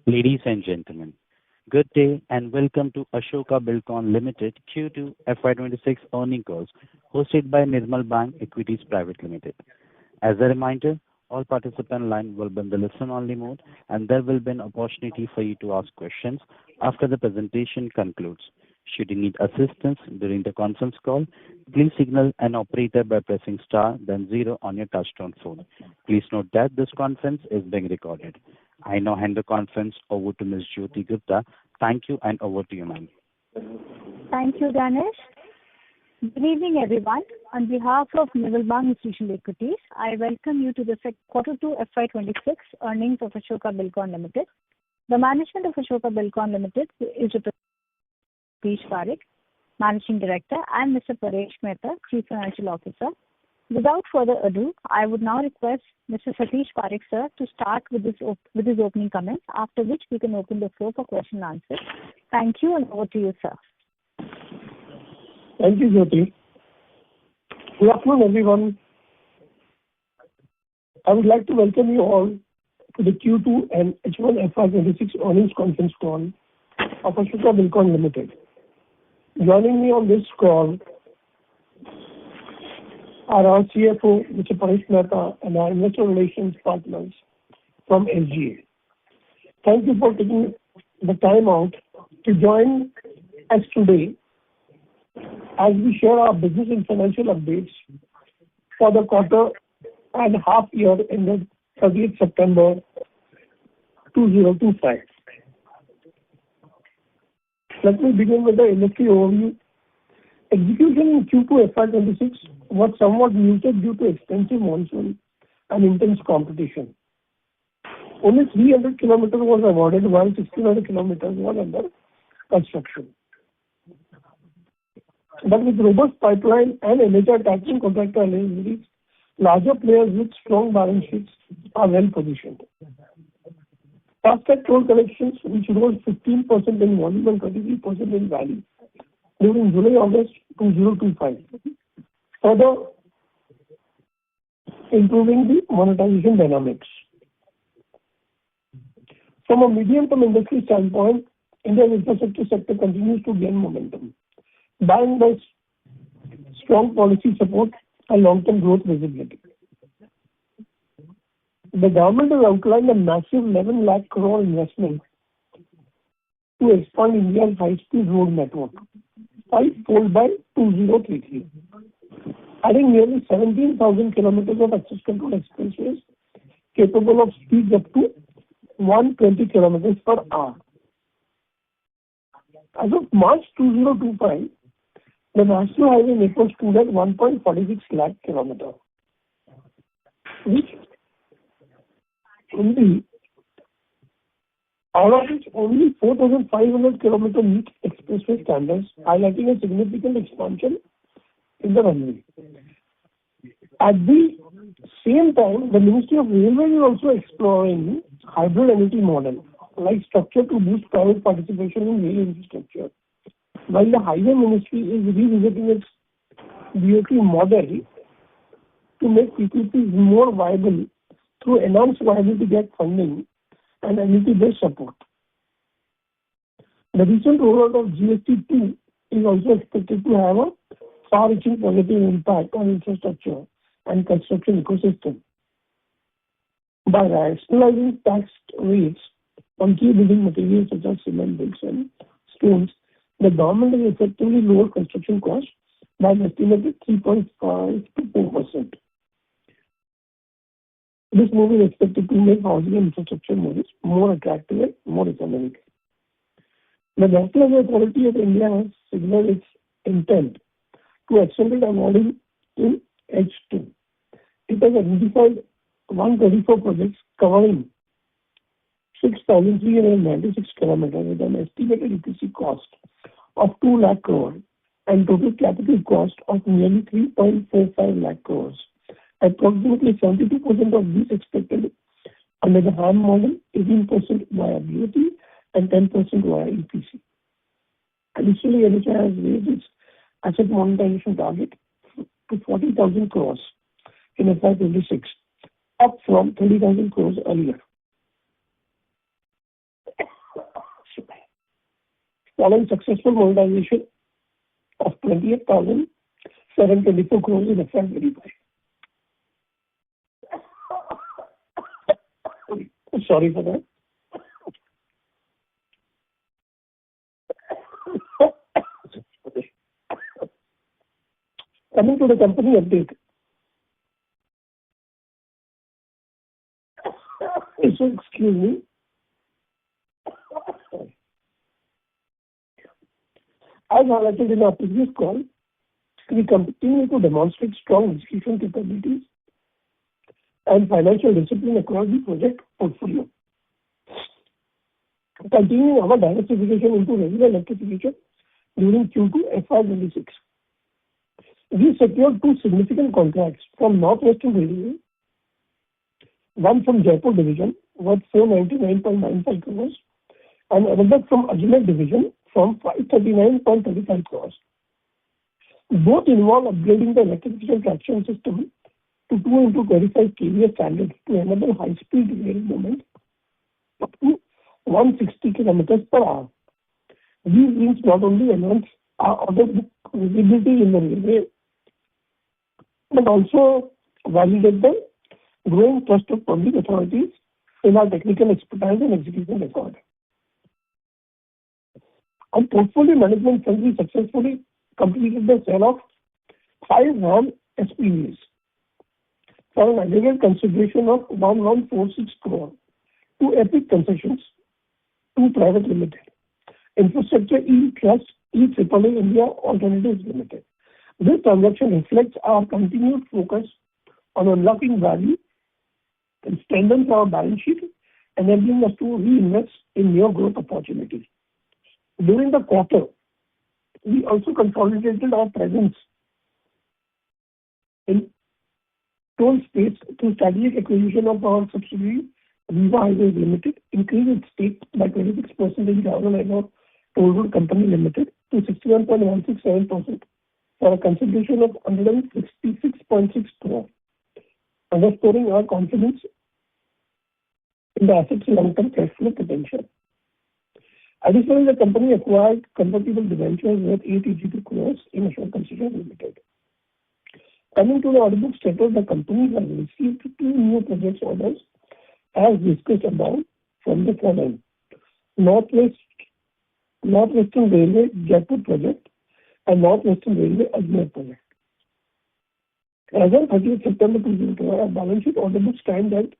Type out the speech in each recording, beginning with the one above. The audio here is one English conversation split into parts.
Ladies and gentlemen, good day and welcome to Ashoka Buildcon Ltd Q2 FY2026 earnings calls hosted by Nirmal Bang Equities Private Limited. As a reminder, all participant line will be in the listen-only mode, and there will be an opportunity for you to ask questions after the presentation concludes. Should you need assistance during the conference call, please signal an operator by pressing star then zero on your touchtone phone. Please note that this conference is being recorded. I now hand the conference over to Ms. Jyoti Gupta. Thank you, and over to you, ma'am. Thank you, Ganesh. Good evening, everyone. On behalf of Nirmal Bang Institutional Equities, I welcome you to the Q2 FY26 earnings of Ashoka Buildcon Ltd. The management of Ashoka Buildcon Ltd is represented by Satish Parekh, Managing Director, and Mr. Paresh Mehta, Chief Financial Officer. Without further ado, I would now request Mr. Satish Parekh, sir, to start with his opening comments, after which we can open the floor for question and answer. Thank you, and over to you, sir. Thank you, Jyoti. Good afternoon, everyone. I would like to welcome you all to the Q2 and H1 FY26 earnings conference call of Ashoka Buildcon Ltd. Joining me on this call are our CFO, Mr. Paresh Mehta, and our investor relations partners from SGA. Thank you for taking the time out to join us today as we share our business and financial updates for the quarter and half year ended 30th September 2025. Let me begin with the industry overview. Execution in Q2 FY26 was somewhat muted due to extensive monsoon and intense competition. Only 300 kilometers was awarded, while 1,600 kilometers was under construction. But with robust pipeline and NHAI taxing contractor eligibility, larger players with strong balance sheets are well positioned. Fast-track toll collections, which rose 15% in volume and 23% in value during July-August 2025, further improving the monetization dynamics. From a medium-term industry standpoint, Indian infrastructure sector continues to gain momentum, backed by strong policy support and long-term growth visibility. The government has outlined a massive 11 lakh crore investment to expand India's high-speed road network, fivefold by 2033, adding nearly 17,000 kilometers of access control expressways capable of speeds up to 120 kilometers per hour. As of March 2025, the national highway network stood at 1.46 lakh kilometers, which out of which only 4,500 kilometers meet expressway standards, highlighting a significant expansion in the runway. At the same time, the Ministry of Railways is also exploring hybrid annuity model like structure to boost private participation in rail infrastructure, while the Highway Ministry is revisiting its BOT model to make PPPs more viable through enhanced viability gap funding and annuity-based support. The recent rollout of GST 2 is also expected to have a far-reaching positive impact on infrastructure and construction ecosystem. By rationalizing tax rates on key building materials such as cement, bricks, and stones, the government has effectively lowered construction costs by an estimated 3.5 to 4%. This move is expected to make housing and infrastructure moves more attractive and more economic. The National Highway Authority of India has signaled its intent to accelerate awarding in H2. It has identified 134 projects covering 6,396 kilometers with an estimated EPC cost of 2 lakh crore and total capital cost of nearly 3.45 lakh crores. Approximately 72% of these expected under the HAM model, 18% via BOT, and 10% via EPC. Additionally, NHAI has raised its asset monetization target to 40,000 crores in FY26, up from 30,000 crores earlier. following successful monetization of 28,724 crores in FY2025. Sorry for that. Coming to the company update. So excuse me. As highlighted in our previous call, we continue to demonstrate strong execution capabilities and financial discipline across the project portfolio. Continuing our diversification into regular electrification during Q2 FY26. We secured two significant contracts from Northwestern Railway, one from Jaipur Division worth 499.95 crores and another from Ajmer Division from 539.35 crores. Both involve upgrading the electrification traction system to 2 into 25 kVA standard to enable high-speed rail movement up to 160 kilometers per hour. These wins not only enhance our order book visibility in the railway, but also validate the growing trust of public authorities in our technical expertise and execution record. On portfolio management front, we successfully completed the sale of 5 non-SPVs for an aggregate consideration of 1146 crore to Epic Concessions, 2 Private Limited, Infrastructure E-Trust, EAAA India Alternatives Limited. This transaction reflects our continued focus on unlocking value and strengthens our balance sheet, enabling us to reinvest in new growth opportunities. During the quarter, we also consolidated our presence in toll space through strategic acquisition of our subsidiary Viva Highways Limited, increased its stake by 26% in Jaora Toll Road Company Limited to 61.167% for a consideration of 166.6 crore, underscoring our confidence in the asset's long-term cash flow potential. Additionally, the company acquired convertible debentures worth 882 crores in Ashoka Buildcon Ltd. Coming to the order book status, the company has received 2 new project orders as discussed above from the following: Northwestern Railway Jaipur project and Northwestern Railway Ajmer project. As on 30th September 2022, our balance sheet order book stands at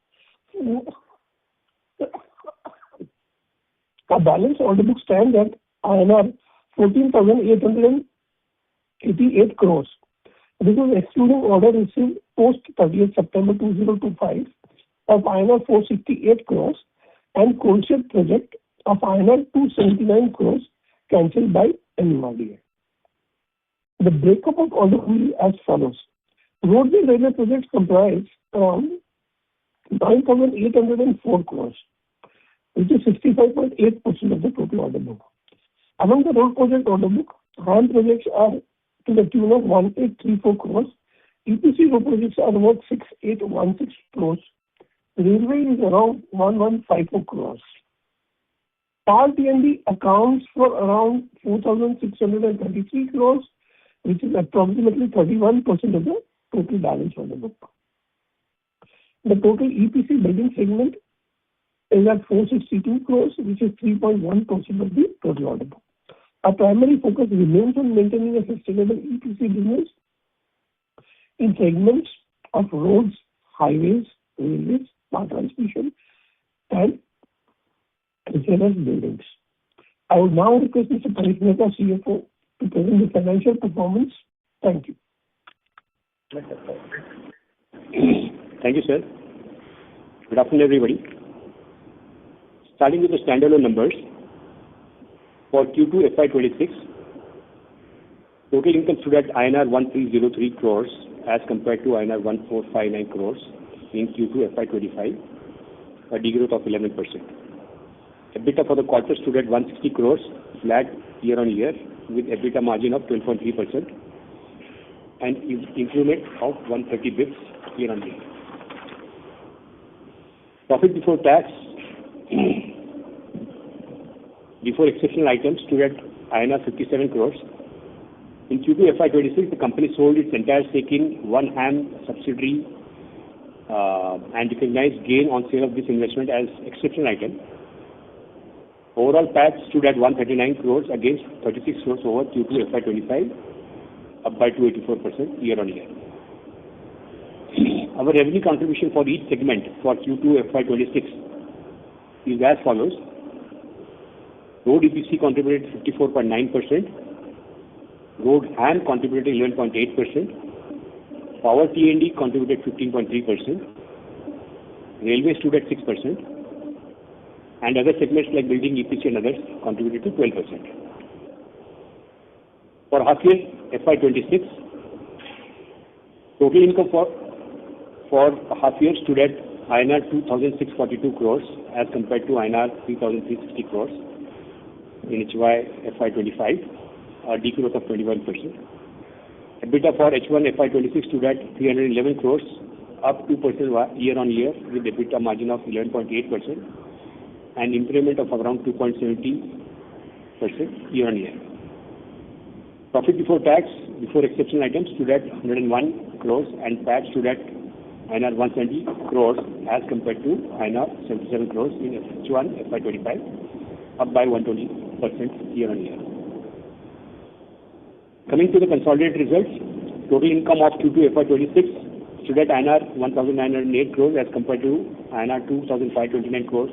INR 14,888 crores. This is excluding order received post 30th September 2025 of INR 468 crores and Kolshet project of INR 279 crores cancelled by MMRDA. The breakup of order will be as follows. Roads and railway projects comprise around 9,804 crores, which is 65.8% of the total order book. Among the road project order book, HAM projects are to the tune of 1,834 crores, EPC road projects are worth 6,816 crores, railway is around 1,154 crores. Power T&D accounts for around 4,623 crores, which is approximately 31% of the total balance order book. The total EPC building segment is at 462 crores, which is 3.1% of the total order book. Our primary focus remains on maintaining a sustainable EPC business in segments of roads, highways, railways, power transmission, and as well as buildings. I would now request Mr. Paresh Mehta, CFO, to present the financial performance. Thank you. Thank you, sir. Good afternoon, everybody. Starting with the standalone numbers, for Q2 FY26, total income stood at INR 1303 crores as compared to INR 1459 crores in Q2 FY25, a degrowth of 11%. EBITDA for the quarter stood at 160 crores, flat year-on-year, with EBITDA margin of 12.3% and improvement of 130 bps year-on-year. Profit before tax, before exceptional items, stood at INR 57 crores. In Q2 FY26, the company sold its entire stake in one HAM subsidiary and recognized gain on sale of this investment as exceptional item. Overall PAT stood at 139 crores against 36 crores over Q2 FY25, up by 284% year-on-year. Our revenue contribution for each segment for Q2 FY26 is as follows. Road EPC contributed 54.9%, Road HAM contributed 11.8%, Power T&D contributed 15.3%, Railway stood at 6%, and other segments like Building, EPC and others contributed to 12%. For half year FY26, total income for half year stood at INR 2,642 crores as compared to INR 3,360 crores in HY FY25, a degrowth of 21%. EBITDA for H1 FY26 stood at 311 crores, up 2% year-on-year with EBITDA margin of 11.8% and improvement of around 2.70% year-on-year. Profit before tax, before exceptional items, stood at 101 crores and PAT stood at INR 170 crores as compared to INR 77 crores in H1 FY25, up by 120% year-on-year. Coming to the consolidated results, total income of Q2 FY26 stood at INR 1,908 crores as compared to INR 2,529 crores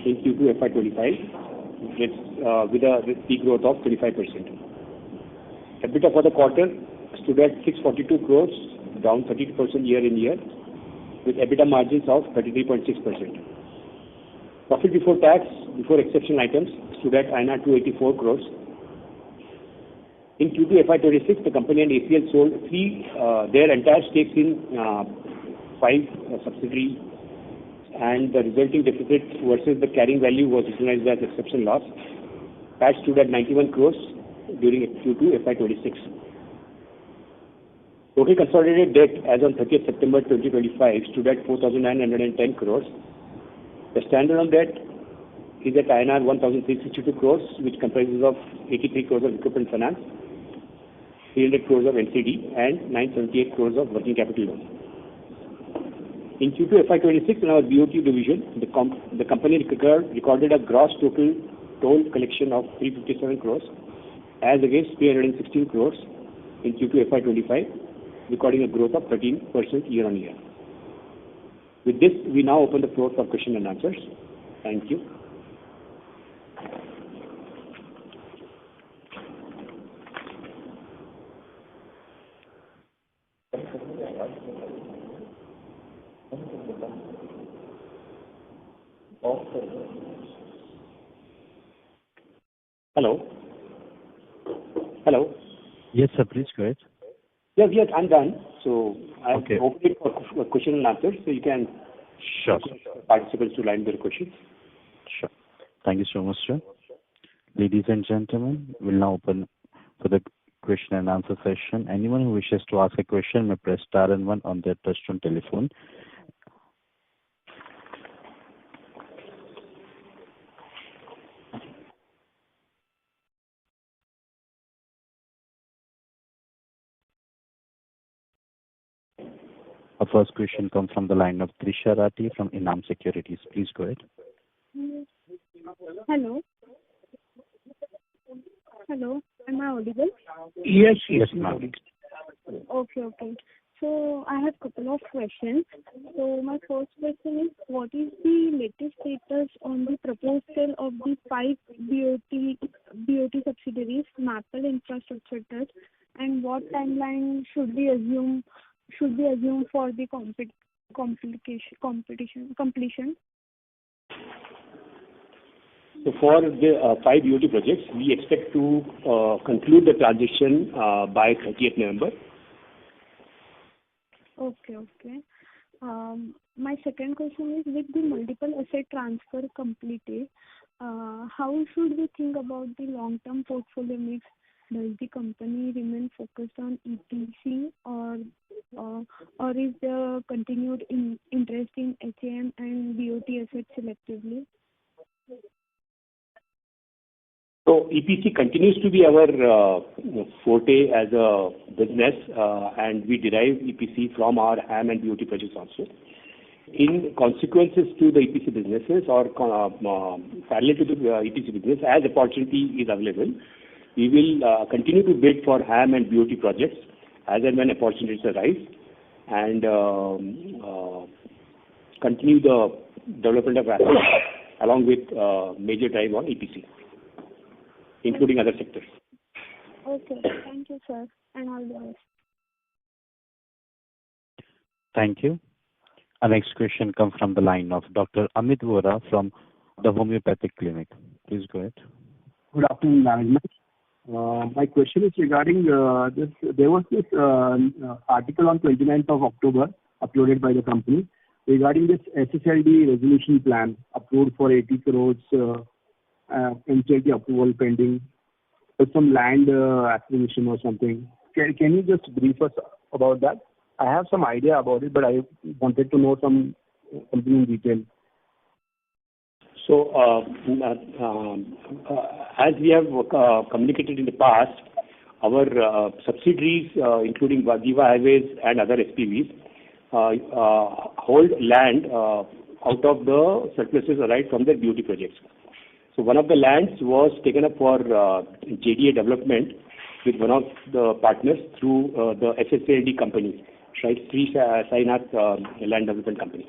in Q2 FY25, with a degrowth of 25%. EBITDA for the quarter stood at 642 crores, down 32% year-on-year, with EBITDA margins of 33.6%. Profit before tax, before exceptional items, stood at INR 284 crores. In Q2 FY26, the company and ACL sold their entire stakes in 5 subsidiaries, and the resulting deficit versus the carrying value was recognized as exceptional loss. PAT stood at 91 crores during Q2 FY26. Total consolidated debt as on 30th September 2025 stood at 4,910 crores. The standalone debt is at INR 1,362 crores, which comprises of 83 crores of equipment finance, 300 crores of NCD, and 978 crores of working capital loan. In Q2 FY26, in our BOT division, the company recorded a gross total toll collection of 357 crores as against 316 crores in Q2 FY25, recording a growth of 13% year-on-year. With this, we now open the floor for question and answers. Thank you. Hello. Hello. Yes, sir. Please go ahead. Yes, I'm done. So I'm Okay. opening for question and answers. So you can Sure. participants to line their questions. Sure. Thank you so much, sir. Ladies and gentlemen, we'll now open for the question and answer session. Anyone who wishes to ask a question may press star and 1 on their touchtone telephone. Our first question comes from the line of Trisha Rati from Enam Securities. Please go ahead. Hello. Hello. Am I audible? Yes, ma'am. Okay. So I have a couple of questions. So my first question is, what is the latest status on the proposal of the 5 BOT subsidiaries, Maple Infrastructure Trust, and what timeline should we assume for the completion? So for the 5 BOT projects, we expect to conclude the transition by 30th November. Okay. My second question is, with the multiple asset transfer completed, how should we think about the long-term portfolio mix? Does the company remain focused on EPC or is there continued interest in HAM and BOT assets selectively? So EPC continues to be our forte as a business, and we derive EPC from our HAM and BOT projects also. In consequences to the EPC businesses or parallel to the EPC business, as opportunity is available, we will continue to bid for HAM and BOT projects as and when opportunities arise, and continue the development of assets along with major drive on EPC, including other sectors. Okay. Thank you, sir, and all the best. Thank you. Our next question comes from the line of Dr. Amit Vora from the Homeopathic Clinic. Please go ahead. Good afternoon, management. My question is regarding this. There was this article on 29th of October uploaded by the company regarding this SSLD resolution plan approved for 80 crores NCLT approval pending with some land acquisition or something. Can you just brief us about that? I have some idea about it, but I wanted to know something in detail. So, as we have communicated in the past, our subsidiaries, including Viva Highways and other SPVs, hold land out of the surpluses arising from their BOT projects. So one of the lands was taken up for JDA development with one of the partners through the SSLD company, right? Sri Sainath Land Development Company.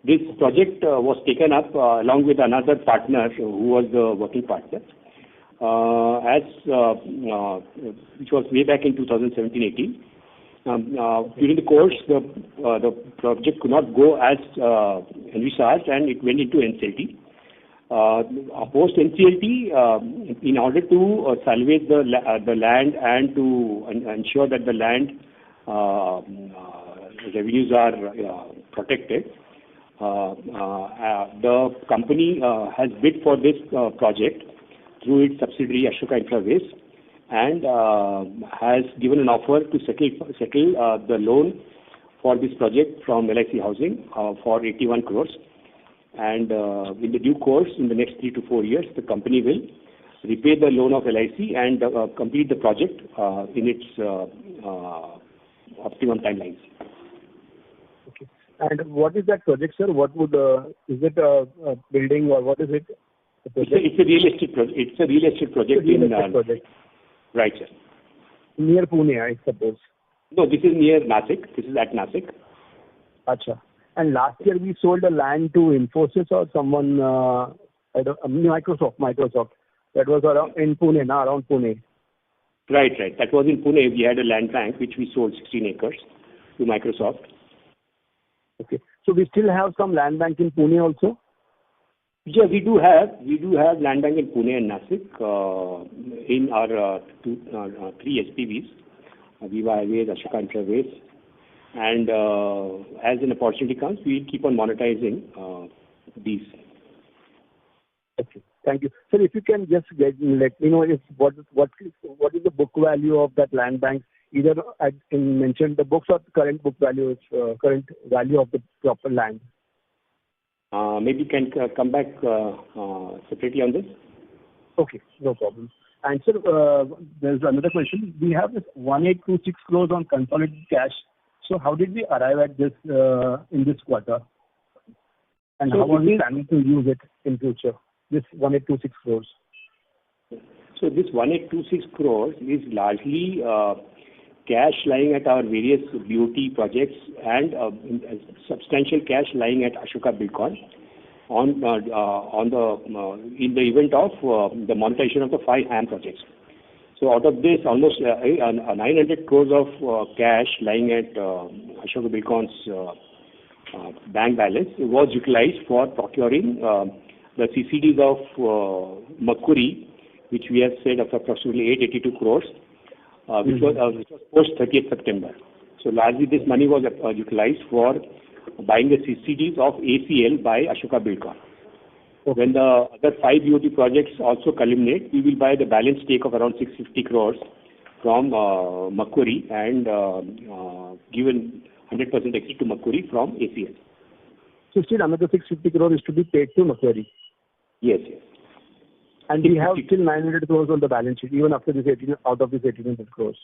This project was taken up along with another partner who was the working partner, which was way back in 2017-18. During the course, the project could not go as envisaged, and it went into NCLT. Post NCLT, in order to salvage the land and to ensure that the land revenues are protected, the company has bid for this project through its subsidiary Ashoka Infraways, and has given an offer to settle the loan for this project from LIC Housing for 81 crores. And in the due course, in the next 3 to 4 years, the company will repay the loan of LIC and complete the project in its optimum timelines. Okay. And what is that project, sir? What would is it a building or what is it? It's a real estate project. It's a real estate project. Project. Right, sir. Near Pune, I suppose. No, this is near Nasik. This is at Nasik. Acha. And last year we sold the land to Infosys or someone, Microsoft. That was around in Pune, around Pune. Right. That was in Pune. We had a land bank which we sold 16 acres to Microsoft. Okay. So we still have some land bank in Pune also? Yeah, we do have land bank in Pune and Nasik in our 3 SPVs, Viva Highways, Ashoka Infraways, and as an opportunity comes, we keep on monetizing these. Okay, thank you, sir. If you can just let me know if what is the book value of that land bank? Either mention the books or the current book value, current value of the proper land. Maybe you can come back separately on this. Okay, no problem. And sir, there's another question. We have this 1826 crores on consolidated cash. So how did we arrive at this in this quarter? And how are we planning to use it in future? This 1826 crores. So this 1826 crores is largely cash lying at our various BOT projects and substantial cash lying at Ashoka Buildcon in the event of the monetization of the 5 HAM projects. So out of this, almost 900 crores of cash lying at Ashoka Buildcon's bank balance was utilized for procuring the CCDs of Makuri, which we have said of approximately 882 crores. Which was post 30th September. So largely this money was utilized for buying the CCDs of ACL by Ashoka Buildcon. Okay. When the other 5 BOT projects also culminate, we will buy the balance stake of around 650 crores from Makuri and given 100% exit to Makuri from ACL. So still another 650 crores is to be paid to Makuri? Yes. And we have still 900 crores on the balance sheet, even after this 18, out of this 1,800 crores.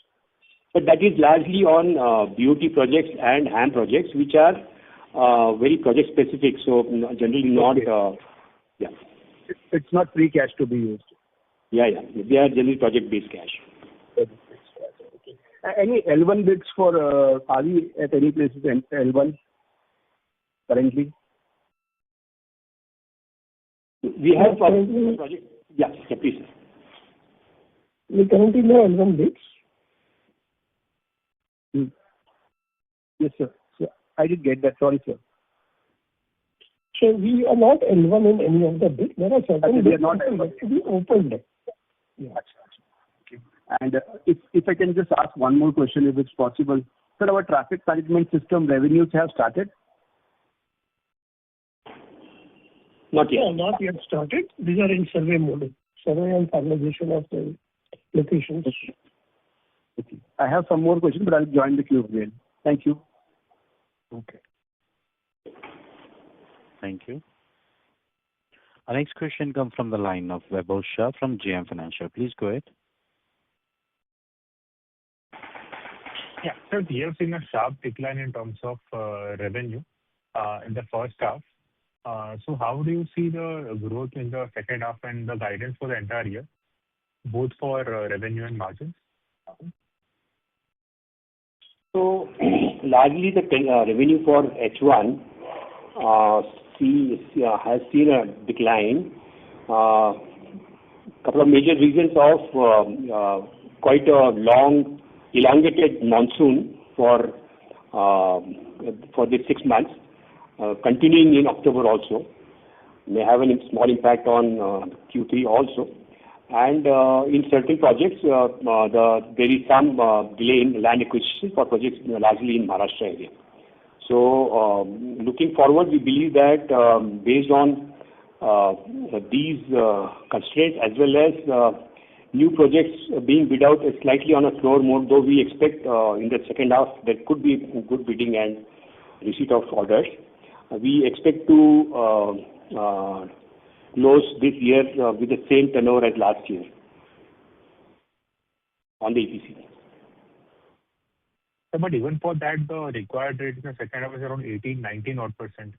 But that is largely on BOT projects and HAM projects, which are very project specific. So generally not, yeah. It's not free cash to be used. Yeah. They are generally project-based cash. Okay. Any L1 bids for, are we at any places in L1 currently? We have a project. Yeah, please. We currently know L1 bids. Yes, sir. I did get that. Sorry, sir. So we are not L1 in any of the bids. There are certain we are bids not that have to be opened. Yeah. Okay. And if I can just ask one more question, if it's possible. Sir, our traffic management system revenues have started? Not yet. Yeah, not yet started. These are in survey mode. Survey and finalization of the locations. Okay. I have some more questions, but I'll join the queue again. Thank you. Okay. Thank you. Our next question comes from the line of Vaibhav Shah from JM Financial. Please go ahead. Yeah. So we have seen a sharp decline in terms of revenue in the first half. So how do you see the growth in the second half and the guidance for the entire year, both for revenue and margins? So largely the revenue for H1 has seen a decline. Couple of major reasons of quite a long, elongated monsoon for the 6 months, continuing in October also. May have a small impact on Q3 also. And in certain projects, there is some delay in land acquisition for projects largely in Maharashtra area. So looking forward, we believe that based on these constraints as well as new projects being bid out slightly on a slower mode, though we expect in the second half there could be good bidding and receipt of orders. We expect to close this year with the same tenor as last year on the EPC. But even for that, the required rate in the second half is around 18-19%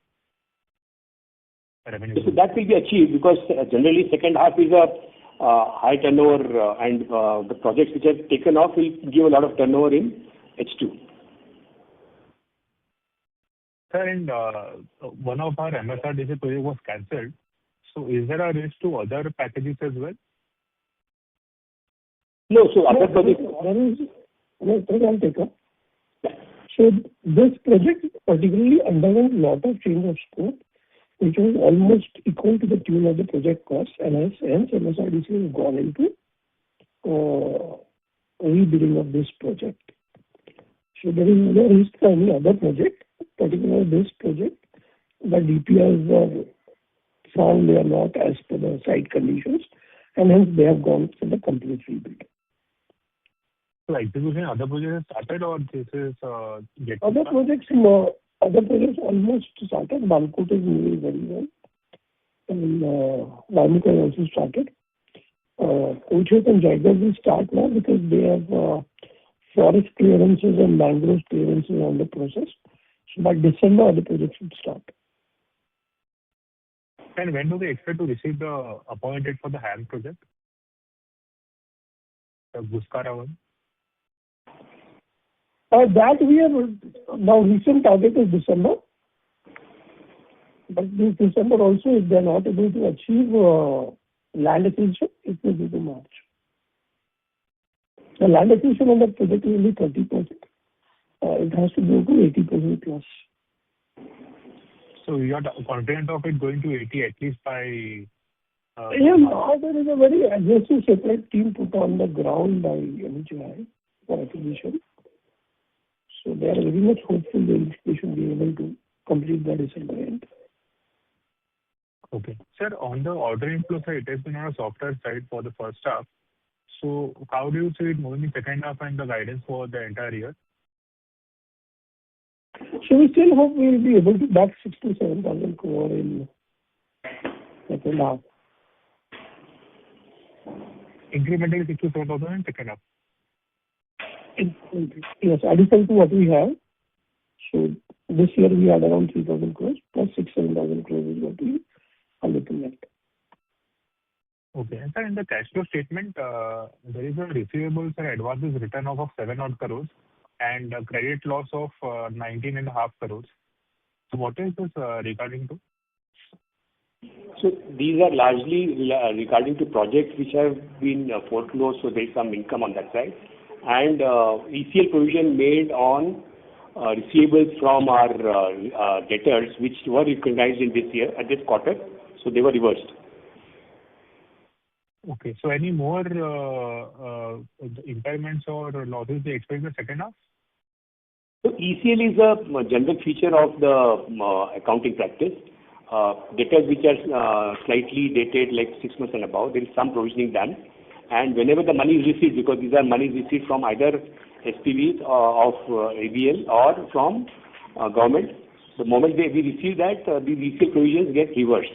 revenue. So that will be achieved because generally second half is a high turnover and the projects which have taken off will give a lot of turnover in H2. Sir, and one of our MSRDC project was cancelled. So is there a risk to other packages as well? No, so other projects. I'll take up. So this project particularly underwent a lot of change of scope, which was almost equal to the tune of the project cost, and hence MSRDC has gone into rebidding of this project. So there is no risk for any other project, particularly this project. The DPRs were found they are not as per the site conditions, and hence they have gone for the complete rebid. So execution other projects have started, or this is yet to Other start? other projects almost started. Balkot is moving very well, and Ramika has also started. Kochhet and Jaigarh will start now because they have forest clearances and mangrove clearances on the process. So by December, other projects should start. And when do they expect to receive the appointed for the HAM project? The Guskara one? That we have now recent target is December. But this December also, if they are not able to achieve land acquisition, it will be to March. The land acquisition on that project will be 30%. It has to go to 80% plus. So you are confident of it going to 80 at least by... Yeah, now there is a very aggressive separate team put on the ground by NHAI for acquisition. So they are very much hopeful they should be able to complete the December end. Okay. Sir, on the order inflow side, it has been on a softer side for the first half. So how do you see it moving in second half and the guidance for the entire year? So we still hope we will be able to back 6 to 7,000 crore in second half. incrementally 6,000-7,000 in second half. Yes, additional to what we have. So this year we had around 3,000 crores plus 6,000-7,000 crores is what we are looking at. Okay. And sir, in the cash flow statement, there is a receivables and advances written off of 7 odd crores and a credit loss of 19.5 crores. So what is this regarding to? So these are largely regarding to projects which have been foreclosed, so there is some income on that side. And ECL provision made on receivables from our debtors, which were recognized in this year, at this quarter, so they were reversed. Okay. So any more impairments or losses they expect in the second half? So ECL is a general feature of the accounting practice. Debtors which are slightly dated, like 6 months and above, there is some provisioning done. And whenever the money is received, because these are money received from either SPVs of ABL or from government, the moment we receive that, these ECL provisions get reversed.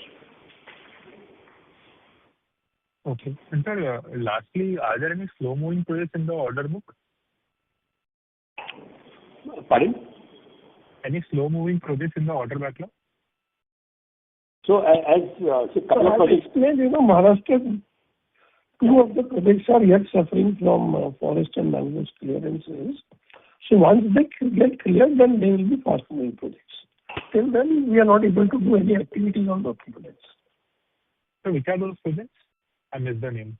Okay. And sir, lastly, are there any slow-moving projects in the order book? Pardon? Any slow-moving projects in the order backlog? So couple of projects. Explained, Maharashtra, 2 of the projects are yet suffering from forest and mangroves clearances. So once they get cleared, then they will be fast-moving projects. Till then, we are not able to do any activities on those projects. So which are those projects? I missed the name.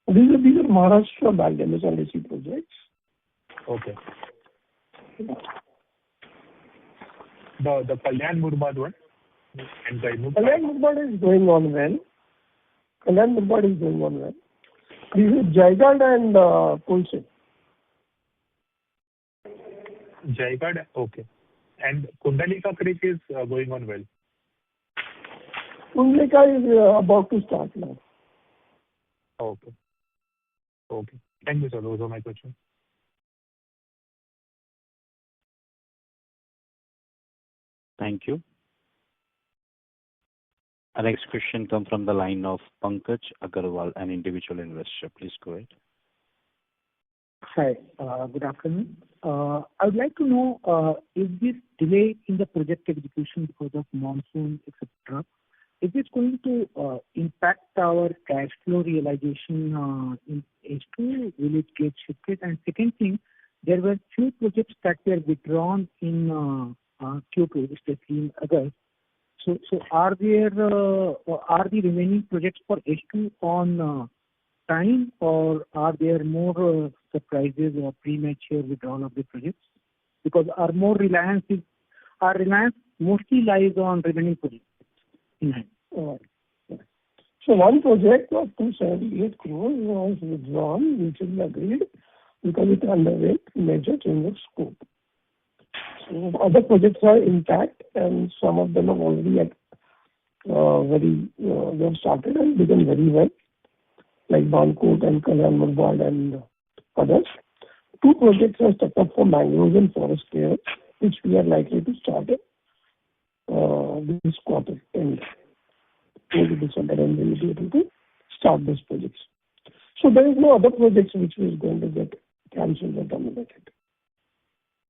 These are Maharashtra backed MSRDC projects. Okay. The Kalyan Murbad one and Jaimur. Kalyan Murbad is going on well. This is Jaigad and Kulse. Jaigad, okay. And Kundalika Creek is going on well. Kundalika is about to start now. Okay. Thank you, sir. Those are my questions. Thank you. Our next question comes from the line of Pankaj Agarwal, an individual investor. Please go ahead. Hi, good afternoon. I would like to know, is this delay in the project execution because of monsoon, etc., is this going to impact our cash flow realization in H2? Will it get shifted? And second thing, there were few projects that were withdrawn in Q2, especially in August. So are the remaining projects for H2 on time, or are there more surprises or premature withdrawal of the projects? Because our reliance mostly lies on remaining projects in hand. So one project of 278 crores was withdrawn, which is agreed because it underwent major change of scope. So other projects are intact, and some of them have already they have started and begun very well, like Balkot and Kalyan Murbad and others. 2 projects are stuck up for mangroves and forest care, which we are likely to start this quarter end. December, and we will be able to start those projects. So there is no other projects which is going to get cancelled or terminated.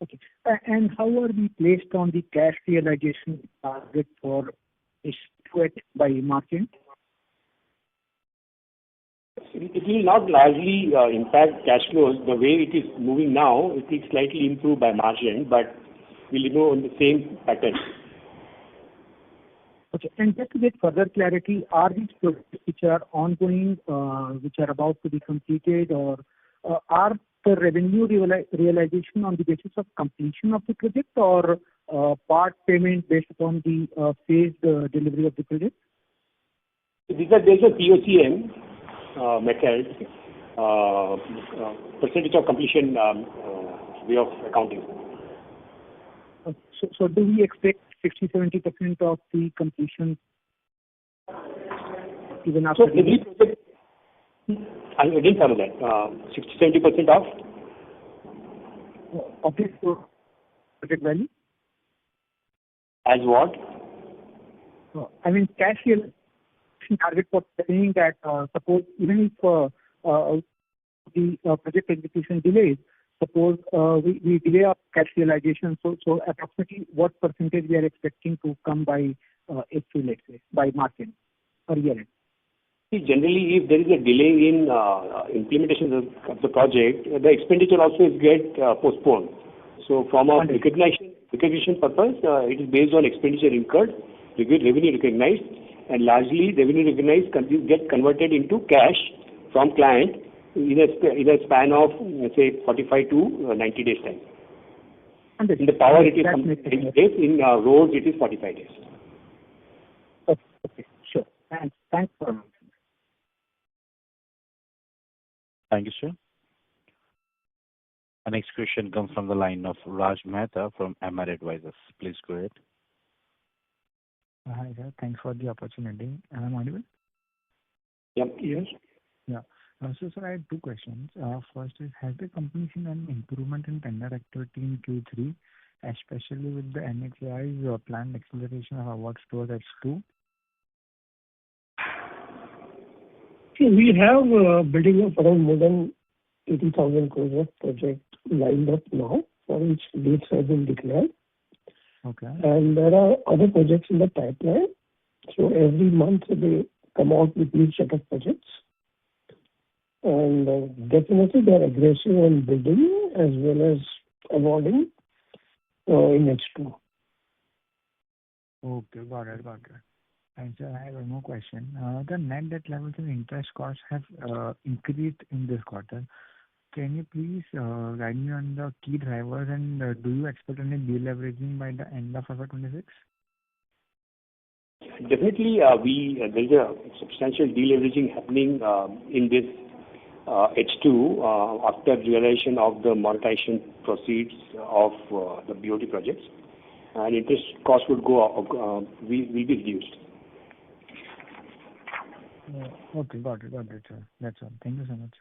Okay. And how are we placed on the cash realization target for H2 by March end? It will not largely impact cash flows. The way it is moving now, it will slightly improve by March end, but we'll go on the same pattern. Okay. And just to get further clarity, are these projects which are ongoing, which are about to be completed, or are the revenue realization on the basis of completion of the project, or part payment based upon the phased delivery of the project? There's a POCM method, percentage of completion way of accounting. So do we expect 60-70% of the completion even after? So every project, I didn't follow that. 60-70% of this project value? As what? I mean, cash realization target for saying that suppose even if the project execution delays, suppose we delay our cash realization, so approximately what percentage we are expecting to come by H2, let's say, by March end or year end? See, generally, if there is a delay in implementation of the project, the expenditure also get postponed. So from a recognition purpose, it is based on expenditure incurred, revenue recognized, and largely revenue recognized get converted into cash from client in a span of, let's say, 45 to 90 days time. In the power, it is 8 days. In roads, it is 45 days. Okay, sure. Thanks for answering. Thank you, sir. Our next question comes from the line of Raj Mehta from MR Advisors. Please go ahead. Hi, sir. Thanks for the opportunity. Am I audible? Yep. Yes. Yeah. So, sir, I had two questions. First is, has the company seen an improvement in tender activity in Q3, especially with the NHAI's planned acceleration of awards towards H2? See, we have bidding of around more than 80,000 crores of project lined up now, for which dates have been declared. Okay. And there are other projects in the pipeline. So every month they come out with new set of projects. And definitely they are aggressive on bidding as well as awarding in H2. Okay, got it. And sir, I have one more question. The net debt levels and interest costs have increased in this quarter. Can you please guide me on the key drivers, and do you expect any deleveraging by the end of FY26? Definitely, there is a substantial deleveraging happening in this H2 after realization of the monetization proceeds of the BOT projects, and interest cost would go up, will be reduced. Okay, got it, sir. That's all. Thank you so much.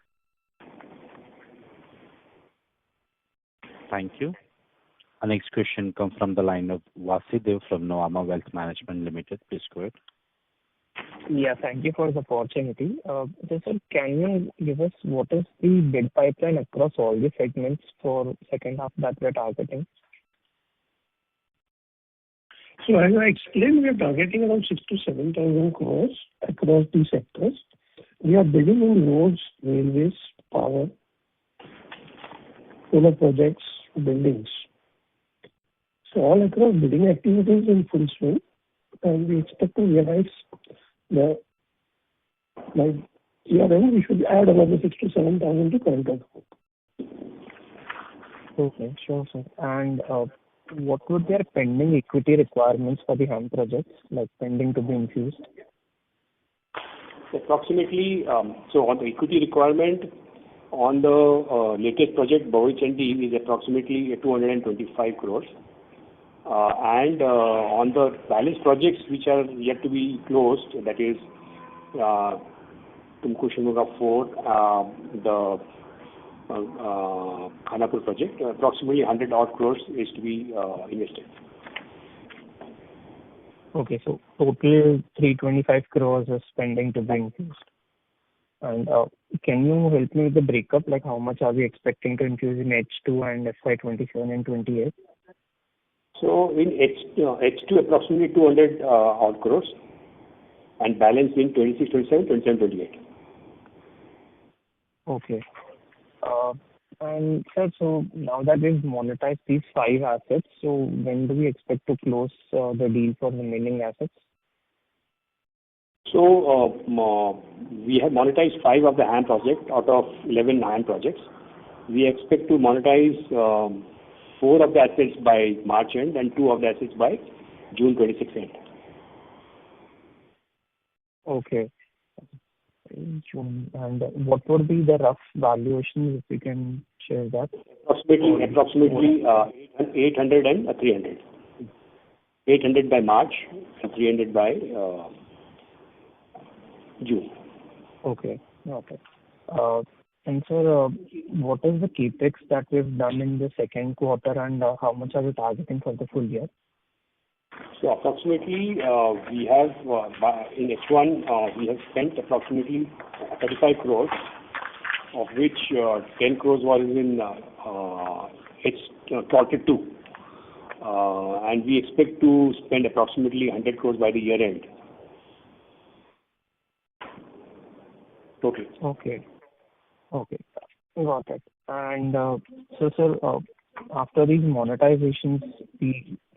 Thank you. Our next question comes from the line of Vasudev from Nuvama Wealth Management Limited. Please go ahead. Yeah, thank you for the opportunity. Sir, can you give us what is the bid pipeline across all the segments for second half that we're targeting? So as I explained, we are targeting around 6,000 to 7,000 crores across these sectors. We are bidding in roads, railways, power, solar projects, buildings. So all across bidding activities in full swing, and we expect to realize by year end we should add another 6,000 to 7,000 to current account. Okay, sure, sir. And what would be our pending equity requirements for the HAM projects, like pending to be infused? Approximately, so on the equity requirement on the latest project, Bhavai-Chandi, is approximately 225 crores. And on the balance projects which are yet to be closed, that is Tumkur-Shimoga Fort, the Khanapur project, approximately 100 odd crores is to be invested. Okay, so total 325 crores is pending to be infused. And can you help me with the breakup, like how much are we expecting to infuse in H2 and FY27 and 28? So in H2 approximately 200 odd crores, and balance in 26, 27, 27, 28. Okay. And sir, so now that we've monetized these 5 assets, so when do we expect to close the deal for the remaining assets? So we have monetized 5 of the HAM projects out of 11 HAM projects. We expect to monetize 4 of the assets by March end and 2 of the assets by June 26 end. Okay. In June. And what would be the rough valuation, if we can share that? Approximately 800 and 300. 800 by March and 300 by June. Okay. And sir, what is the capex that we've done in the second quarter, and how much are we targeting for the full year? So approximately we have in H1 we have spent approximately 35 crores of which 10 crores was in quarter 2. And we expect to spend approximately 100 crores by the year end. Total. Okay. Got it. And so, sir, after these monetizations,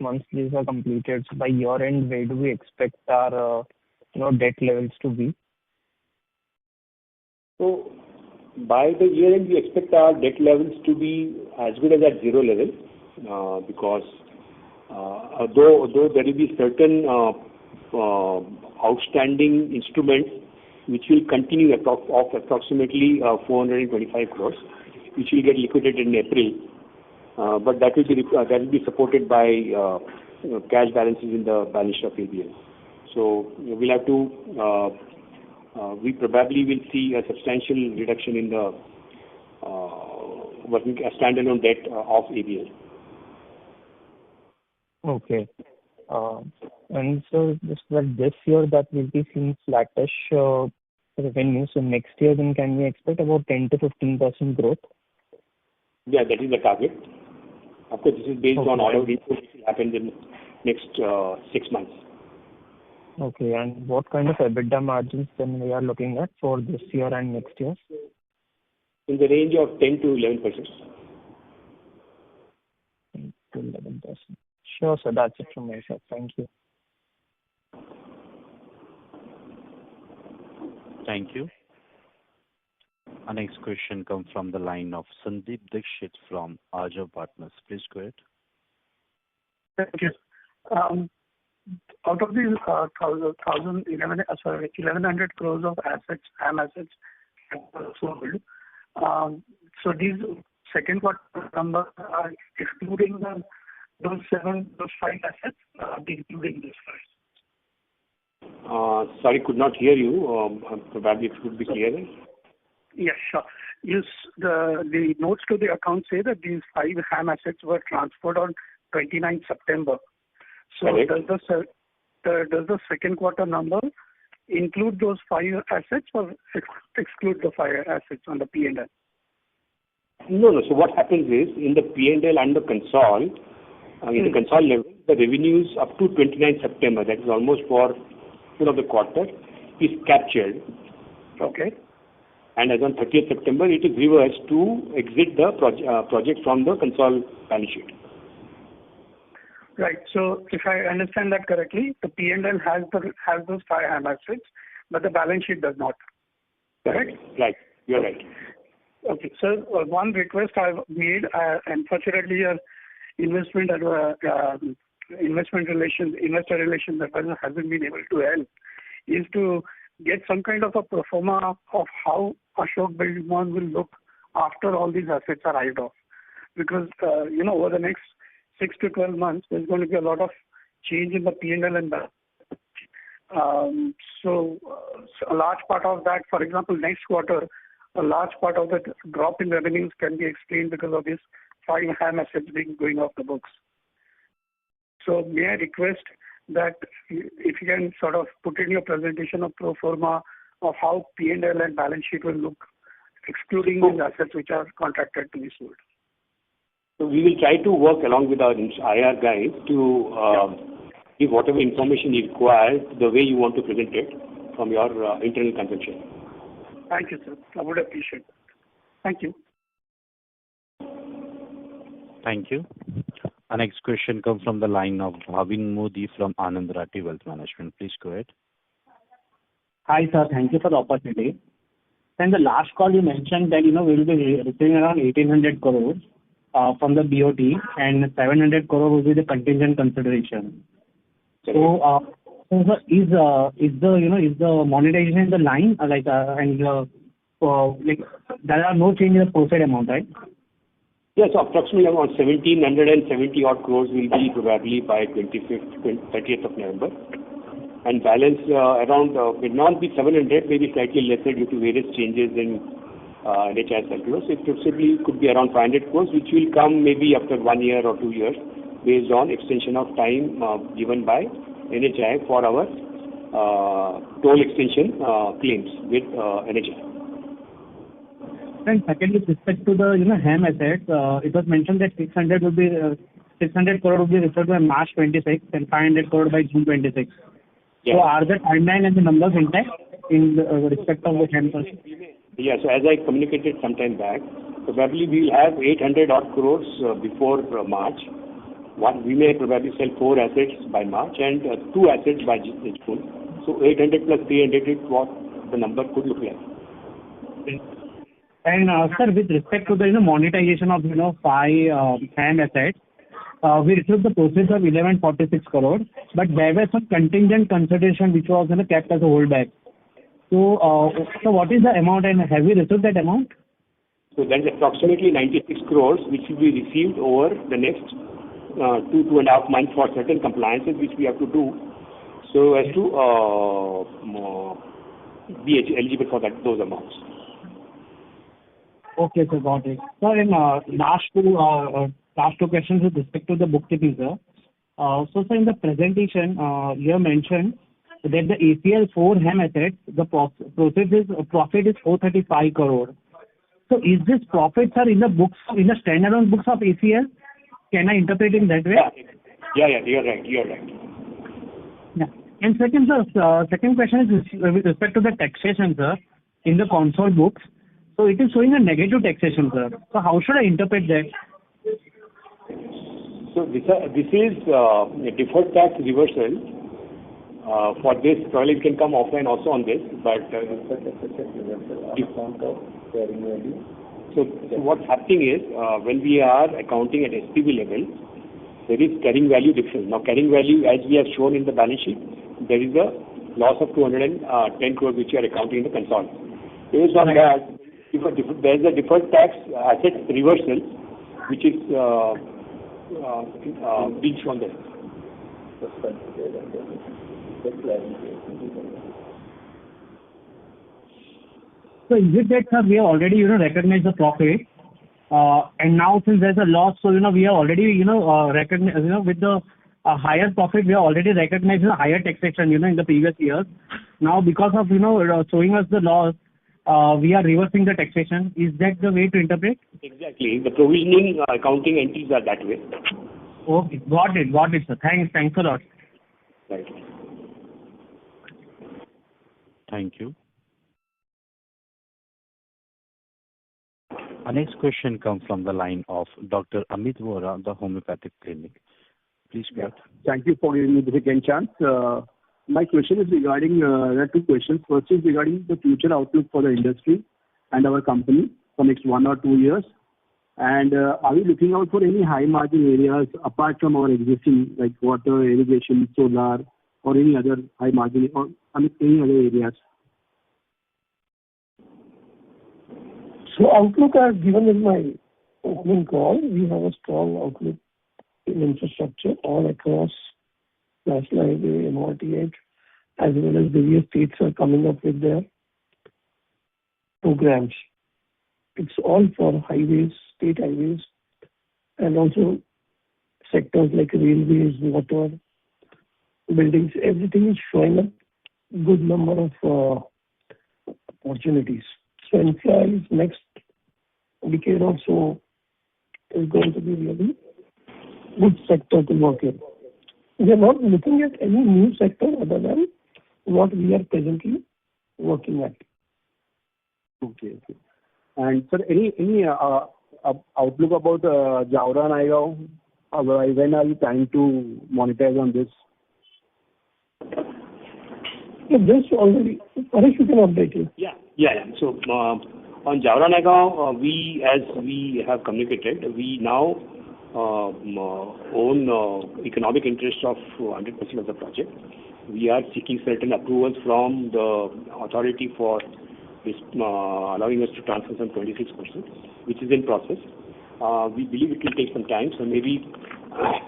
once these are completed, so by year end, where do we expect our debt levels to be? So by the year end, we expect our debt levels to be as good as at zero level, because though there will be certain outstanding instruments which will continue of approximately 425 crores, which will get liquidated in April, but that will be supported by cash balances in the balance sheet of ABL. So we'll have to. We probably will see a substantial reduction in the working standalone debt of ABL. Okay. And so this year that will be seeing flattish revenue. So next year then can we expect about 10 to 15% growth? Yeah, that is the target. Of course, this is based on order inflow which will happen in next 6 months. Okay, and what kind of EBITDA margins then we are looking at for this year and next year? In the range of 10 to 11%. 10 to 11%. Sure, sir. That's it from my side. Thank you. Thank you. Our next question comes from the line of Sandeep Dixit from Arjav Partners. Please go ahead. Thank you. Out of these 1,100 crores of assets, HAM assets sold, so these second quarter numbers are excluding those 5 assets, including these 5. Sorry, could not hear you. Probably it could be clearer. Yes, sure. Yes, the notes to the account say that these 5 HAM assets were transferred on 29 September. So does the second quarter number include those 5 assets or exclude the 5 assets on the P&L? No. So what happens is in the P&L and the console, in the console level, the revenues up to 29 September, that is almost for full of the quarter, is captured. Okay. And as on 30th September, it is reversed to exit the project from the console balance sheet. Right. So if I understand that correctly, the P&L has those 5 HAM assets, but the balance sheet does not. Correct? Right. You're right. Okay. So one request I've made, unfortunately, investor relations advisor hasn't been able to help, is to get some kind of a pro forma of how Ashoka Buildcon will look after all these assets are hived off. Because, over the next 6 to 12 months, there's going to be a lot of change in the P&L and so a large part of that, for example, next quarter, a large part of the drop in revenues can be explained because of these 5 HAM assets going off the books. So may I request that if you can sort of put in your presentation a pro forma of how P&L and balance sheet will look, excluding these assets which are contracted to be sold. So we will try to work along with our IR guys to give whatever information you require the way you want to present it from your internal consumption. Thank you, sir. I would appreciate that. Thank you. Thank you. Our next question comes from the line of Bhavin Modi from Anand Rathi Wealth Management. Please go ahead. Hi, sir. Thank you for the opportunity. In the last call, you mentioned that, we will be receiving around 1,800 crores from the BOT and 700 crore will be the contingent consideration. So, is the monetization in the line there are no change in the proceed amount, right? Yes, approximately around 1,770 odd crores will be probably by 30th of November. And balance around, will not be 700, maybe slightly lesser due to various changes in NHI circulars. It possibly could be around 500 crores, which will come maybe after 1 year or 2 years, based on extension of time given by NHI for our toll extension claims with NHI. And second, with respect to the, HAM assets, it was mentioned that 600 crore will be referred by March 26 and 500 crore by June 26. Yeah. So are the timeline and the numbers intact in respect of the HAM project? Yeah, so as I communicated some time back, probably we will have 800 odd crores before March. We may probably sell 4 assets by March and 2 assets by June. So 800 plus 300 is what the number could look like. And sir, with respect to the monetization of 5 HAM assets, we received the proceeds of 1146 crore, but there was some contingent consideration which was kept as a holdback. So, what is the amount and have we received that amount? So that is approximately 96 crores which will be received over the next 2.5 months for certain compliances which we have to do so as to be eligible for those amounts. Okay, sir, got it. Sir, in last two questions with respect to the bookkeeping, sir. So, sir, in the presentation, you have mentioned that the ACL 4 HAM assets, the profit is 435 crore. So, is this profit, sir, in the standalone books of ACL? Can I interpret it that way? Yeah, you're right. Yeah. And second, sir, second question is with respect to the taxation, sir, in the console books. So it is showing a negative taxation, sir. So how should I interpret that? So this is a deferred tax reversal. For this, probably we can come offline also on this, but so what's happening is when we are accounting at SPV level, there is carrying value difference. Now carrying value, as we have shown in the balance sheet, there is a loss of 210 crore which we are accounting in the console. Based on that, there is a deferred tax asset reversal which is being shown there. So is it that, sir, we have already recognized the profit, and now since there's a loss, so we have already recognized with the higher profit we have already recognized a higher taxation in the previous years. Now because of showing us the loss, we are reversing the taxation. Is that the way to interpret? Exactly. The provisioning accounting entries are that way. Okay, got it, sir. Thanks a lot. Right. Thank you. Our next question comes from the line of Dr. Amit Vora, the Homeopathic Clinic. Please go ahead. Thank you for giving me the second chance. My question is regarding, there are 2 questions. First is regarding the future outlook for the industry and our company for next 1 or 2 years. And are we looking out for any high margin areas apart from our existing, like water, irrigation, solar, or any other high margin, or any other areas? So outlook I have given in my opening call. We have a strong outlook in infrastructure all across National Highway, MRTH, as well as various states are coming up with their programs. It's all for highways, state highways, and also sectors like railways, water, buildings. Everything is showing a good number of opportunities. So infra is next decade or so is going to be really good sector to work in. We are not looking at any new sector other than what we are presently working at. Okay. And sir, any outlook about Jaora-Nayagaon? When are you planning to monetize on this? Just already, Paresh, you can update you. Yeah. So on Jaora-Nayagaon, as we have communicated, we now own economic interest of 100% of the project. We are seeking certain approvals from the authority for this, allowing us to transfer some 26%, which is in process. We believe it will take some time, so maybe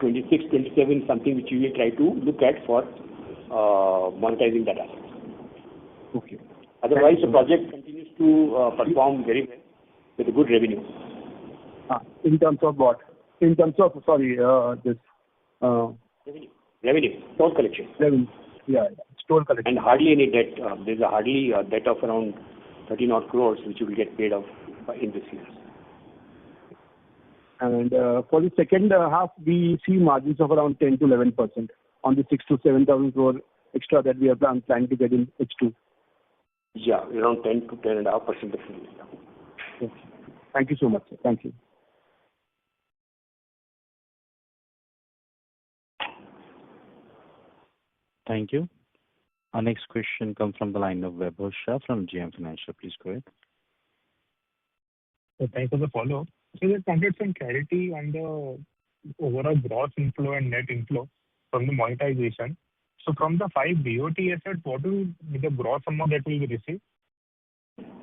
26, 27 something which we will try to look at for monetizing that asset. Okay. Otherwise, the project continues to perform very well with a good revenue. In terms of what? In terms of, this... Revenue. Toll collection. Revenue. Yeah. Toll collection. And hardly any debt. There's hardly a debt of around 13 odd crores which will get paid off in this year. And for the second half, we see margins of around 10 to 11% on the 6 to 7,000 crore extra that we are planning to get in H2. Yeah, around 10 to 10.5% definitely. Okay. Thank you so much, sir. Thank you. Thank you. Our next question comes from the line of Vaibhav Shah from JM Financial. Please go ahead. So thanks for the follow-up. So just wanted some clarity on the overall gross inflow and net inflow from the monetization. So from the 5 BOT assets, what will be the gross amount that will be received?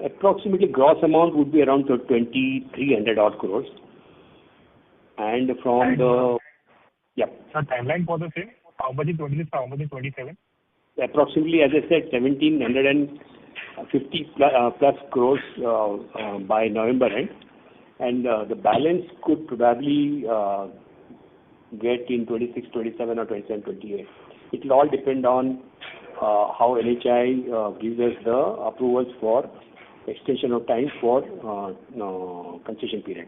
Approximately gross amount would be around 2,300 odd crores. And from the timeline for the same, how much in 26, how much in 27? Approximately, as I said, 1,750 plus crores by November end. And the balance could probably get in 26, 27 or 27, 28. It will all depend on how NHI gives us the approvals for extension of time for concession period.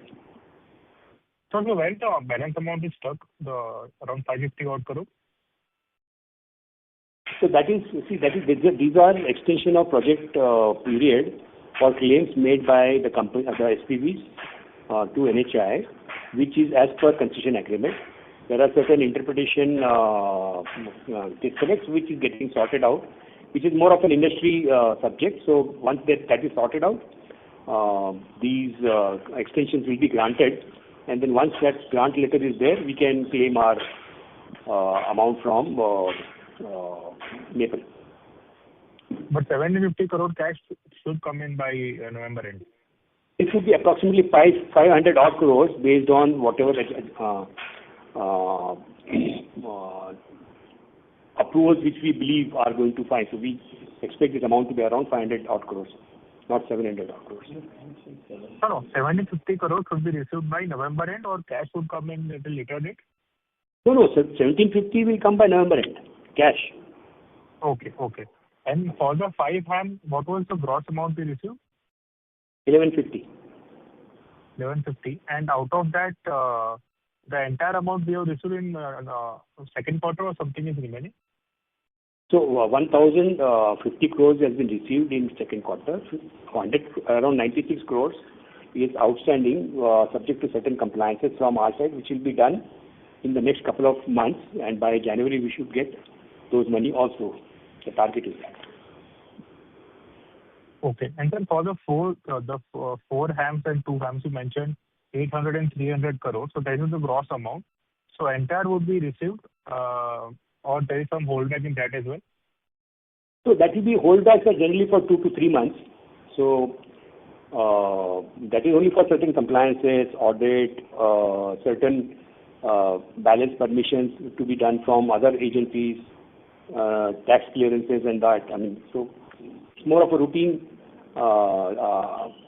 So where the balance amount is stuck, the around 550 odd crore? So these are extension of project period for claims made by the company, the SPVs to NHI, which is as per concession agreement. There are certain interpretation disconnects which is getting sorted out, which is more of an industry subject. So once that is sorted out, these extensions will be granted, and then once that grant letter is there, we can claim our amount from Maple. But 750 crore cash should come in by November end. It should be approximately 500 odd crores based on whatever approvals which we believe are going to find. So we expect this amount to be around 500 odd crores, not 700 odd crores. No, 750 crores should be received by November end, or cash would come in at a later date? No, 1750 will come by November end, cash. Okay. And for the 5 HAM, what was the gross amount we received? 1150. 1150. And out of that, the entire amount we have received in second quarter, or something is remaining? So 1,050 crores has been received in second quarter. Around 96 crores is outstanding, subject to certain compliances from our side, which will be done in the next couple of months, and by January we should get those money also. The target is that. Okay. And then for the four HAMs and 2 HAMs, you mentioned 800 and 300 crores. So that is the gross amount. So entire would be received, or there is some holdback in that as well? So that will be holdbacks are generally for 2 to 3 months. So that is only for certain compliances, audit, certain balance permissions to be done from other agencies, tax clearances and that. I mean, so it's more of a routine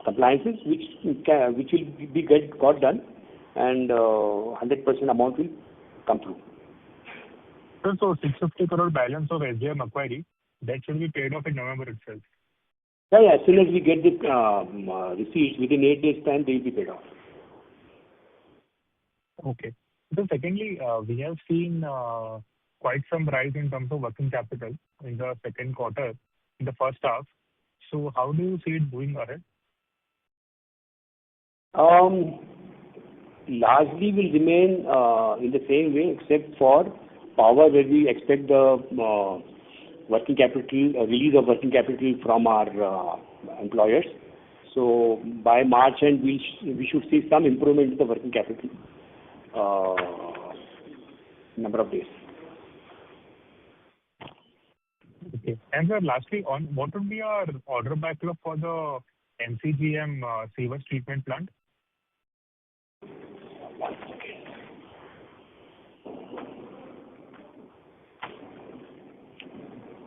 compliances which will be got done, and 100% amount will come through. So 650 crore balance of SJM Macquarie, that should be paid off in November itself? Yeah, as soon as we get the receipt, within 8 days time, they will be paid off. Okay. So secondly, we have seen quite some rise in terms of working capital in the second quarter, in the first half. So how do you see it going ahead? Largely will remain in the same way, except for power, where we expect the working capital, release of working capital from our employers. So by March end, we should see some improvement in the working capital number of days. Okay. And sir, lastly, on what would be our order backlog for the MCGM sewage treatment plant?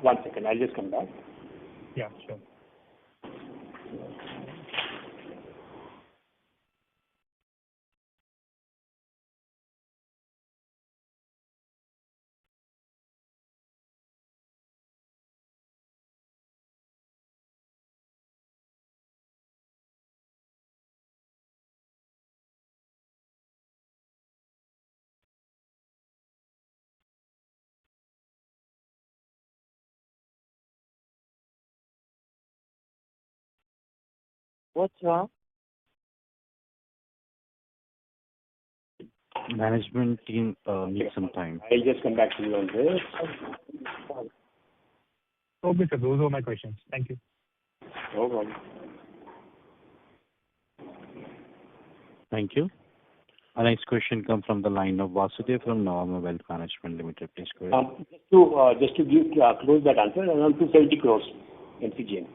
One second, I'll just come back. Yeah, sure. What's wrong? Management team needs some time. I'll just come back to you on this. Okay, sir. Those were my questions. Thank you. No problem. Thank you. Our next question comes from the line of Vasudev from Nuvama Wealth Management Limited. Please go ahead. Just to give close that answer, around 270 crores MCGM.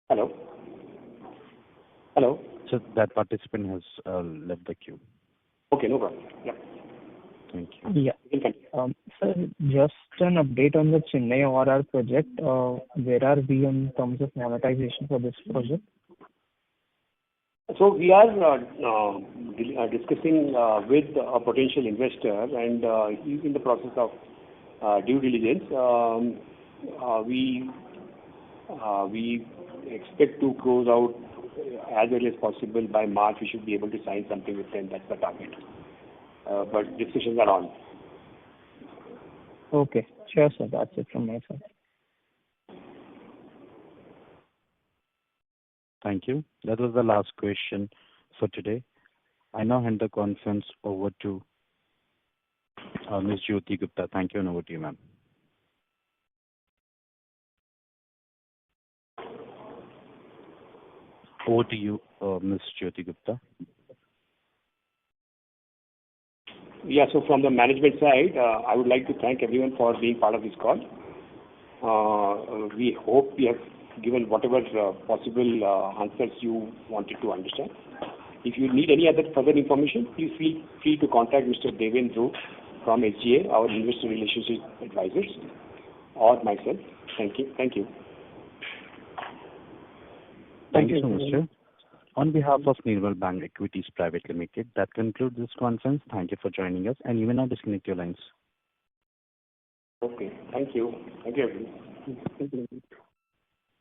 Hello? Hello? So that participant has left the queue. Okay, no problem. Yeah. Thank you. Yeah. Sir, just an update on the Chennai ORR project. Where are we in terms of monetization for this project? So we are discussing with a potential investor, and he's in the process of due diligence. We expect to close out as early as possible. By March, we should be able to sign something with them. That's the target. But discussions are on. Okay. Sure, sir. That's it from my side. Thank you. That was the last question for today. I now hand the conference over to Ms. Jyoti Gupta. Thank you, and over to you, ma'am. Over to you, Ms. Jyoti Gupta. Yeah, so from the management side, I would like to thank everyone for being part of this call. We hope we have given whatever possible answers you wanted to understand. If you need any other further information, please feel free to contact Mr. Deven Dhruv from SGA, our investor relationship advisors, or myself. Thank you. Thank you so much, sir. On behalf of Nirmal Bang Equities Private Limited, that concludes this conference. Thank you for joining us, and you may now disconnect your lines. Okay. Thank you. Thank you, everyone. Thank you.